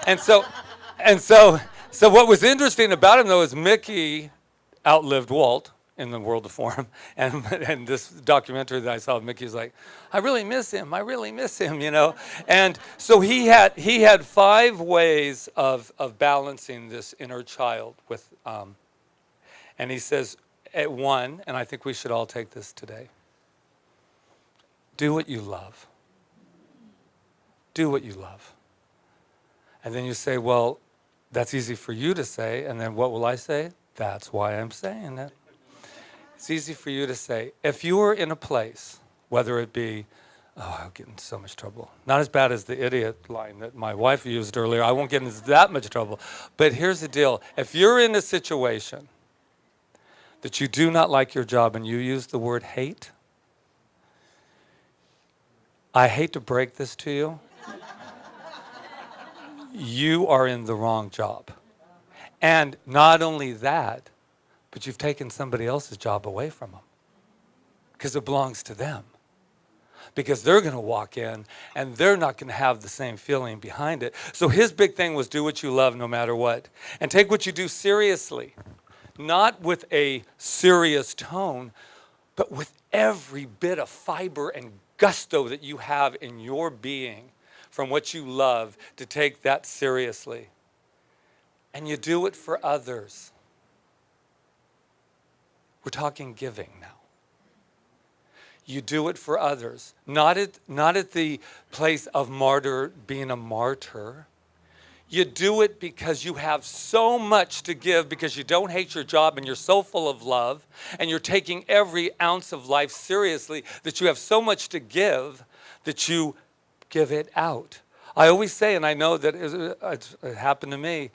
And so what was interesting about him, though, is Mickey outlived Walt in the world of form. And this documentary that I saw of Mickey's like, I really miss him, And so he had 5 ways of balancing this inner child with, and he says, at one, and I think we should all take this today, do what you love. Do what you love. And then you say, well, that's easy for you to say, and then what will I say? That's why I'm saying it. It's easy for you to say. If you were in a place, whether it be, I'll get into so much trouble. Not as bad as the idiot line that my wife used earlier. I won't get into that much trouble. But here's the deal. If you're in a situation that you do not like your job and you use the word hate, I hate to break this to you. You are in the wrong job. And not only that, but you've taken somebody else's job away from them because it belongs to them. Because they're going to walk in and they're not going to have the same feeling behind it. So his big thing was do what you love no matter what. And take what you do seriously. Not with a serious tone, but with every bit of fiber and gusto that you have in your being from what you love to take that seriously. And you do it for others. We're talking giving now. You do it for others. Not at the place of being a martyr. You do it because you have so much to give, because you don't hate your job and you're so full of love and you're taking every ounce of life seriously that you have so much to give that you give it out. I always say, and I know that it happened to me,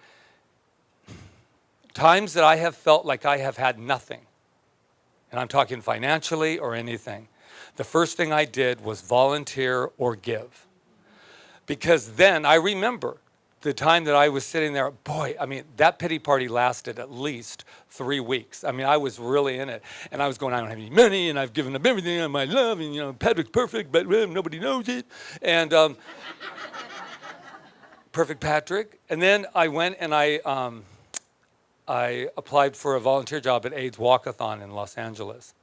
times that I have felt like I have had nothing. And I'm talking financially or anything. The first thing I did was volunteer or give. Because then I remember the time that I was sitting there, boy, I mean, that pity party lasted at least 3 weeks. I mean, I was really in it. And I was going, I don't have any money, and I've given up everything on my love, and, you know, Patrick's perfect, but nobody knows it. And perfect Patrick. And then I went and I applied for a volunteer job at AIDS Walkathon in Los Angeles.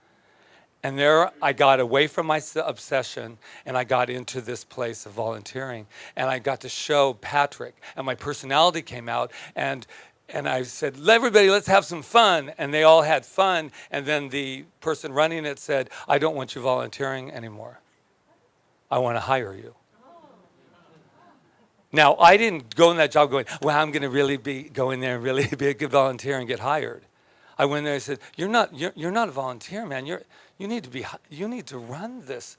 And there I got away from my obsession, and I got into this place of volunteering. And I got to show Patrick, and my personality came out, and I said, everybody, let's have some fun. And they all had fun. And then the person running it said, I don't want you volunteering anymore. I want to hire you. Now, I didn't go in that job going, well, I'm going to really go in there and really be a good volunteer and get hired. I went there and said, you're not a volunteer, man. You need to run this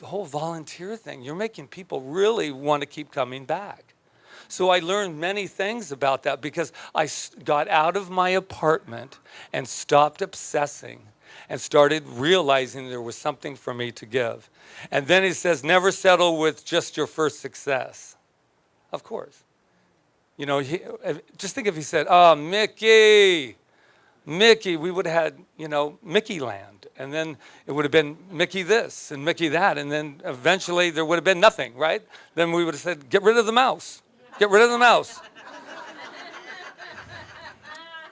whole volunteer thing. You're making people really want to keep coming back. So I learned many things about that because I got out of my apartment and stopped obsessing and started realizing there was something for me to give. And then he says, never settle with just your first success. Of course. You know, just think if he said, oh, Mickey, we would have had, you know, Mickey Land. And then it would have been Mickey this and Mickey that. And then eventually there would have been nothing, right? Then we would have said, get rid of the mouse. Get rid of the mouse.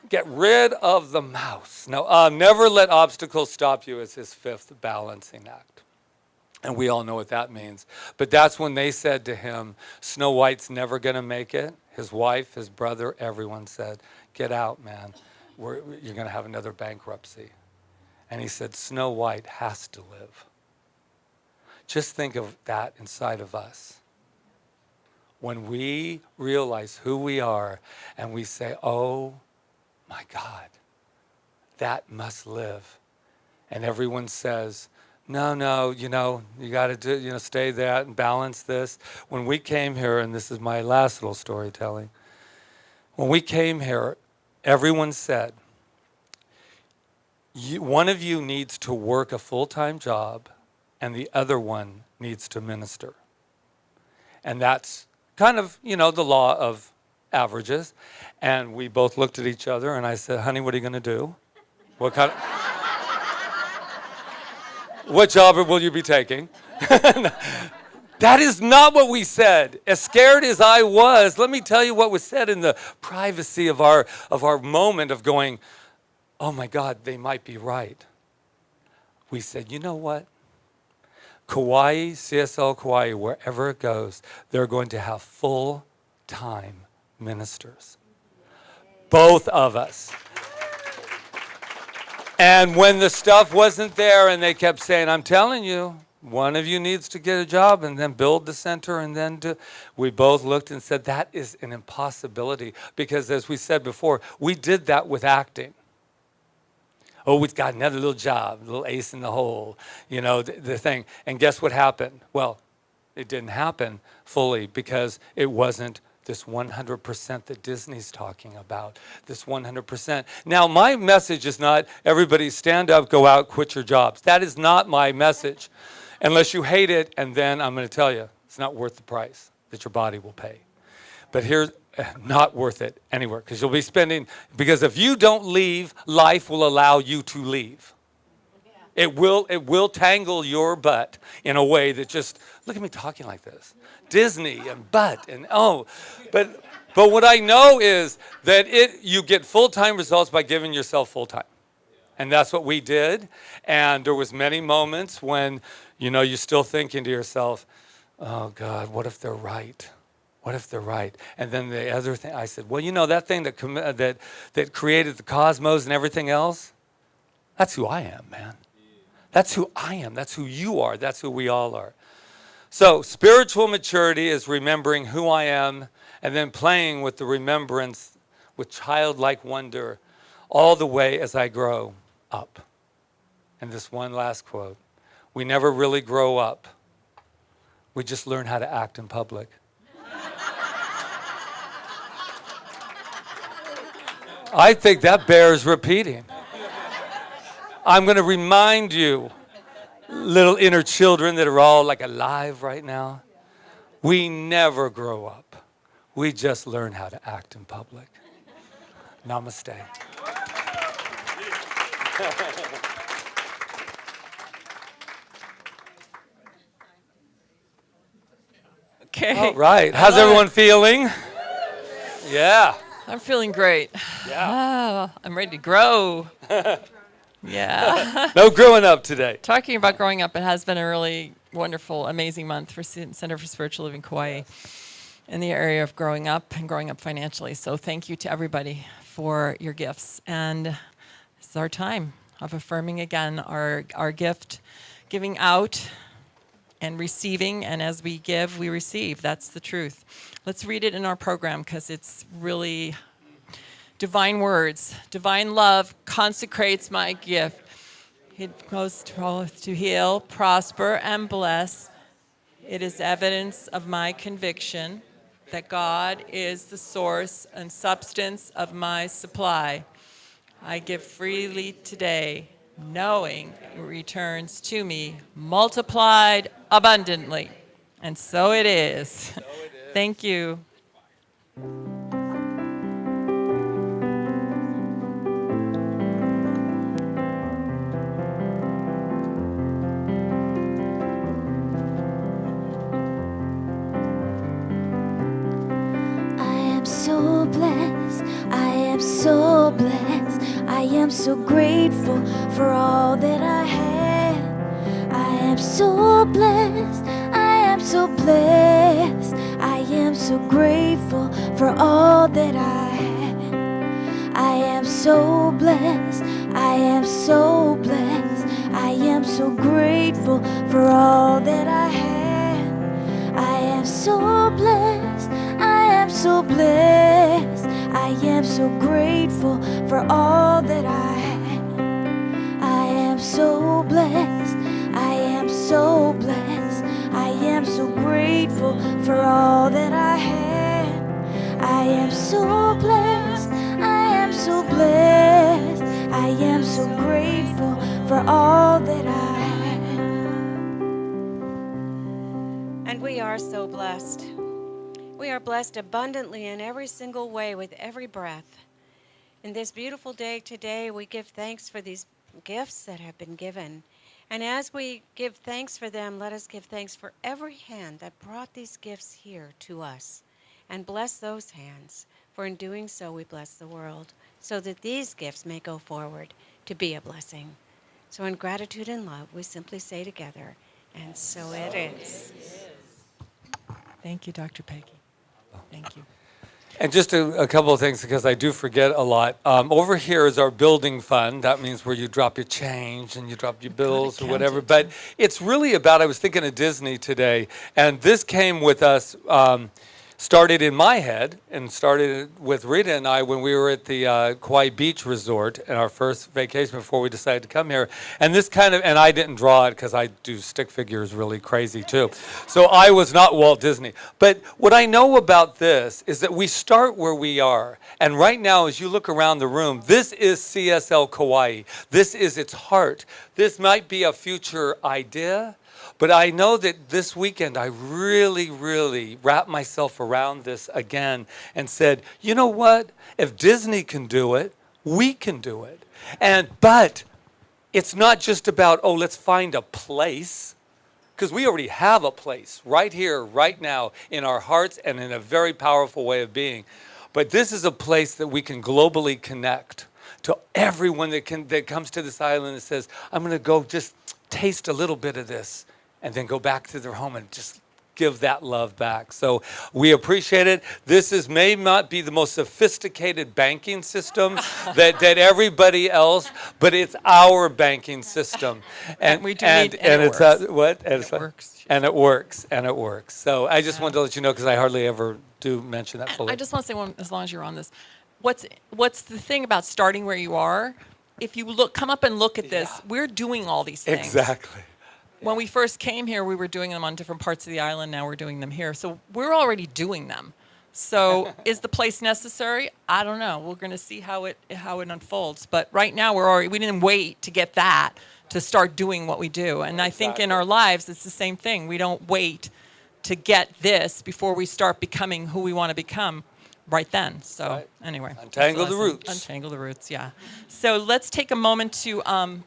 Get rid of the mouse. Now, never let obstacles stop you is his fifth balancing act. And we all know what that means. But that's when they said to him, Snow White's never going to make it. His wife, his brother, everyone said, get out, man. You're going to have another bankruptcy. And he said, Snow White has to live. Just think of that inside of us. When we realize who we are and we say, oh my God, that must live. And everyone says, no, you know, you got to do, you know, stay that and balance this. When we came here, and this is my last little storytelling, when we came here, everyone said, one of you needs to work a full-time job and the other one needs to minister. And that's kind of, you know, the law of averages. And we both looked at each other and I said, honey, what are you going to do? What kind of... What job will you be taking? That is not what we said. As scared as I was, let me tell you what was said in the privacy of our moment of going, oh my God, they might be right. We said, you know what? Kaua'i, CSL Kauai, wherever it goes, they're going to have full-time ministers. Both of us. And when the stuff wasn't there and they kept saying, I'm telling you, one of you needs to get a job and then build the center and then we both looked and said, that is an impossibility. Because as we said before, we did that with acting. Oh, we've got another little job, a little ace in the hole, you know, the thing. And guess what happened? Well, it didn't happen fully because it wasn't this 100% that Disney's talking about, this 100%. Now, my message is not everybody stand up, go out, quit your jobs. That is not my message, unless you hate it, and then I'm going to tell you, it's not worth the price that your body will pay. But here's not worth it anywhere, because you'll be spending, because if you don't leave, life will allow you to leave. It will tangle your butt in a way that just, look at me talking like this. Disney and butt and but what I know is that you get full-time results by giving yourself full-time. And that's what we did. And there was many moments when, you know, you're still thinking to yourself, oh God, what if they're right? What if they're right? And then the other thing, I said, well, you know, that thing that created the cosmos and everything else, that's who I am, man. That's who I am. That's who you are. That's who we all are. So spiritual maturity is remembering who I am and then playing with the remembrance with childlike wonder all the way as I grow up. And this one last quote, we never really grow up. We just learn how to act in public. I think that bears repeating. I'm going to remind you, little inner children that are all like alive right now, we never grow up. We just learn how to act in public. Namaste. Okay. All right. How's everyone feeling? Yeah. I'm feeling great. Yeah. Oh, I'm ready to grow. Yeah. No growing up today. Talking about growing up, it has been a really wonderful, amazing month for Center for Spiritual Living Kauai in the area of growing up and growing up financially. So thank you to everybody for your gifts. And this is our time of affirming again our gift, giving out and receiving. And as we give, we receive. That's the truth. Let's read it in our program because it's really divine words. Divine love consecrates my gift. It goes to heal, prosper, and bless. It is evidence of my conviction that God is the source and substance of my supply. I give freely today, knowing it returns to me multiplied abundantly. And so it is. Thank you. So blessed, I am so blessed, I am so grateful for all that I have. I am so blessed, I am so blessed, I am so grateful for all that I have. I am so blessed, I am so blessed, I am so grateful for all that I have. I am so blessed, I am so blessed, I am so grateful for all that I have. I am so blessed, I am so blessed, I am so grateful for all that I have. I am so blessed, I am so blessed, I am so grateful for all that I have. And we are so blessed. We are blessed abundantly in every single way with every breath. In this beautiful day today, we give thanks for these gifts that have been given. And as we give thanks for them, let us give thanks for every hand that brought these gifts here to us. And bless those hands, for in doing so we bless the world, so that these gifts may go forward to be a blessing. So in gratitude and love, we simply say together, and so it is. Thank you, Dr. Peggy. Thank you. And just a couple of things, because I do forget a lot. Over here is our building fund. That means where you drop your change and you drop your bills or whatever. But it's really about, I was thinking of Disney today, and this came with us, started in my head and started with Rita and I when we were at the Kauai Beach Resort in our first vacation before we decided to come here. And this kind of, and I didn't draw it because I do stick figures really crazy too. So I was not Walt Disney. But what I know about this is that we start where we are. And right now, as you look around the room, this is CSL Kauai. This is its heart. This might be a future idea. But I know that this weekend I really wrapped myself around this again and said, you know what? If Disney can do it, we can do it. But it's not just about, oh, let's find a place, because we already have a place right here, right now, in our hearts and in a very powerful way of being. But this is a place that we can globally connect to everyone that comes to this island and says, I'm going to go just taste a little bit of this, and then go back to their home and just give that love back. So we appreciate it. This may not be the most sophisticated banking system that everybody else, but it's our banking system. And we do and, need, and it it's works. What? And it works. And it works. And it works. So I just wanted to let you know, because I hardly ever do mention that fully. I just want to say one, as long as you're on this, what's the thing about starting where you are? If you come up and look at this, we're doing all these things. Exactly. When we first came here, we were doing them on different parts of the island. Now we're doing them here. So we're already doing them. So is the place necessary? I don't know. We're going to see how it unfolds. But right now we didn't wait to get that to start doing what we do. And I think in our lives it's the same thing. We don't wait to get this before we start becoming who we want to become right then. So anyway. Untangle the roots. Untangle the roots, yeah. So let's take a moment to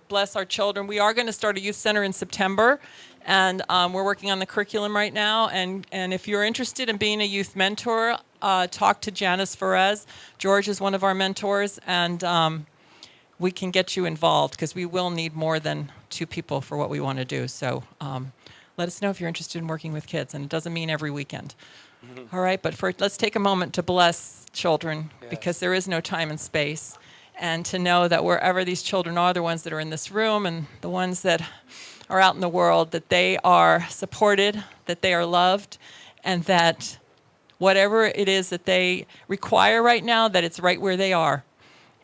bless our children. We are going to start a youth center in September. And we're working on the curriculum right now. And if you're interested in being a youth mentor, talk to Janice Ferez. George is one of our mentors. And we can get you involved because we will need more than 2 people for what we want to do. So let us know if you're interested in working with kids. And it doesn't mean every weekend. All right, but let's take a moment to bless children because there is no time and space. And to know that wherever these children are, the ones that are in this room and the ones that are out in the world, that they are supported, that they are loved, and that whatever it is that they require right now, that it's right where they are.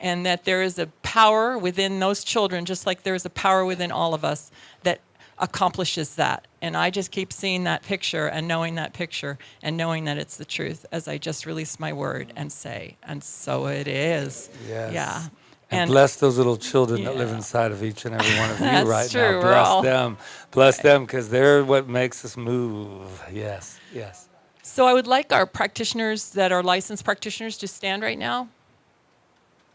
And that there is a power within those children, just like there is a power within all of us, that accomplishes that. And I just keep seeing that picture and knowing that picture and knowing that it's the truth as I just release my word and say, and so it is. Yes. Yeah. And bless those little children that live inside of each and every one of you That's right true. now. We're all- Bless them. Bless them because they're what makes us move. Yes, yes. So I would like our practitioners that are licensed practitioners to stand right now.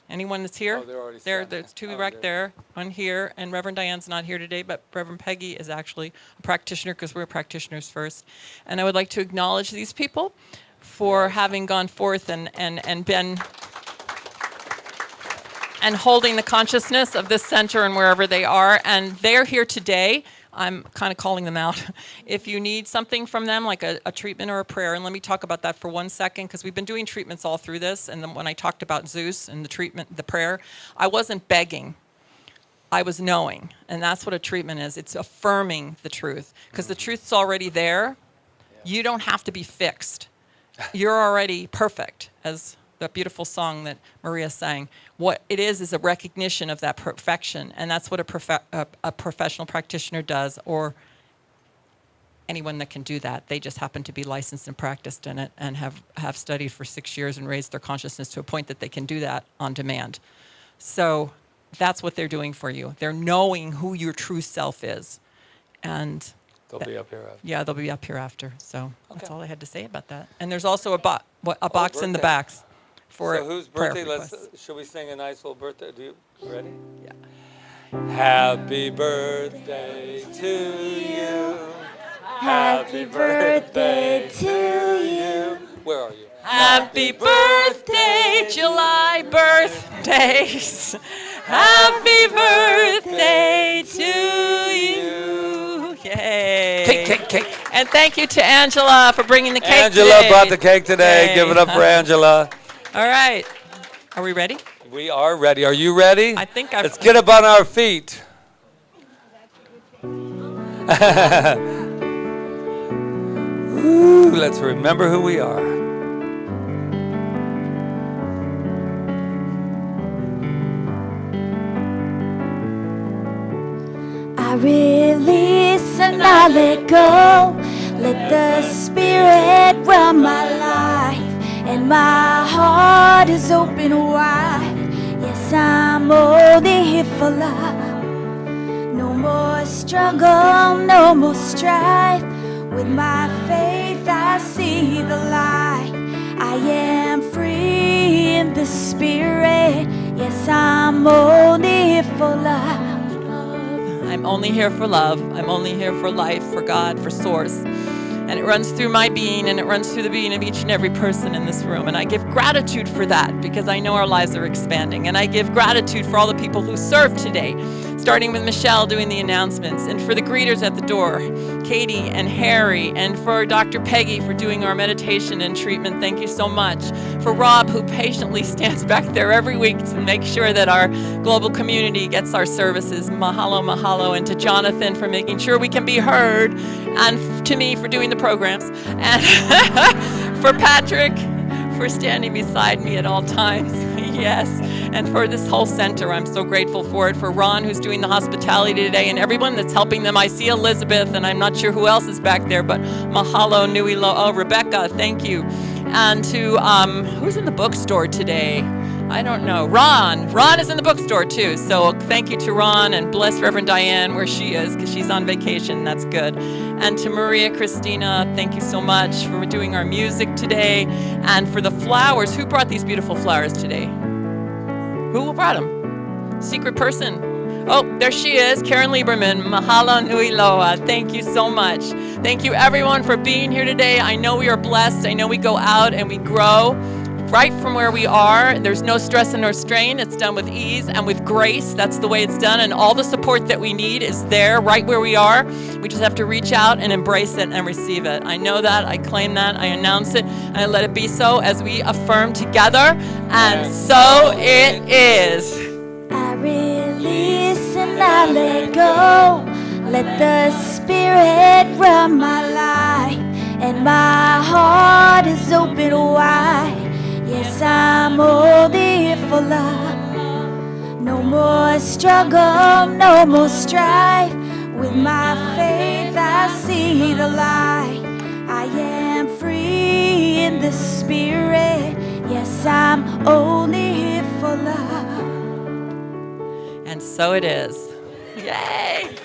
Anyone that's here? Oh, they're already standing. There's 2 right there, one here, and Reverend Diane's not here today, but Reverend Peggy is actually a practitioner because we're practitioners first. And I would like to acknowledge these people for having gone forth and been and holding the consciousness of this center and wherever they are. And they're here today. I'm kind of calling them out. If you need something from them, like a treatment or a prayer, and let me talk about that for 1 second, because we've been doing treatments all through this. And then when I talked about Zeus and the treatment, the prayer, I wasn't begging. I was knowing. And that's what a treatment is. It's affirming the truth, because the truth's already there. You don't have to be fixed. You're already perfect, as the beautiful song that Maria sang. What it is a recognition of that perfection, and that's what a professional practitioner does, or anyone that can do that. They just happen to be licensed and practiced in it and have studied for 6 years and raised their consciousness to a point that they can do that on demand. So that's what they're doing for you. They're knowing who your true self is. And They'll be up here after. yeah, they'll be up here after. So that's all I had to say about that. And there's also a box in the backs. For so whose prayer birthday? requests. Should we sing a nice little birthday? You ready? Yeah. Happy birthday to you. Happy birthday to you. Where are you? Happy birthday, July birthdays. Happy birthday to you. Yay. Cake. And thank you to Angela for bringing the cake Angela today. brought the cake today. Yay. Give it up for Angela. All right. Are we ready? We are ready. Are you ready? I think Let's get up on our feet. Ooh, let's remember who we are. I release and I let go. Let the Spirit run my life. And my heart is open wide. Yes, I'm only here for love. No more struggle, no more strife. With my faith I see the light. I am free in the Spirit. Yes, I'm only here for love. I'm only here for love. I'm only here for life, for God, for Source. And it runs through my being, and it runs through the being of each and every person in this room. And I give gratitude for that, because I know our lives are expanding. And I give gratitude for all the people who served today, starting with Michelle doing the announcements, and for the greeters at the door, Katie and Harry, and for Dr. Peggy for doing our meditation and treatment. Thank you so much. For Rob, who patiently stands back there every week to make sure that our global community gets our services. Mahalo, mahalo. And to Jonathan for making sure we can be heard, and to me for doing the programs, and for Patrick for standing beside me at all times. Yes. And for this whole center, I'm so grateful for it. For Ron, who's doing the hospitality today, and everyone that's helping them. I see Elizabeth, and I'm not sure who else is back there, but mahalo nui lo'o. Rebecca, thank you. And to, who's in the bookstore today? I don't know. Ron. Ron is in the bookstore too. So thank you to Ron, and bless Reverend Diane where she is, because she's on vacation. That's good. And to Maria Christina, thank you so much for doing our music today. And for the flowers. Who brought these beautiful flowers today? Who brought them? Secret person. Oh, there she is, Karen Lieberman. Mahalo nui loa. Thank you so much. Thank you everyone for being here today. I know we are blessed. I know we go out and we grow right from where we are. There's no stress and no strain. It's done with ease and with grace. That's the way it's done. And all the support that we need is there right where we are. We just have to reach out and embrace it and receive it. I know that. I claim that. I announce it. And I let it be so as we affirm together. And so it is. I release and I let go. Let the Spirit run my life, and my heart is open wide. Yes, I'm all here for love. No more struggle, no more strife. With my faith I see the light. I am free in the Spirit. Yes, I'm only here for love. And so it is. Yay!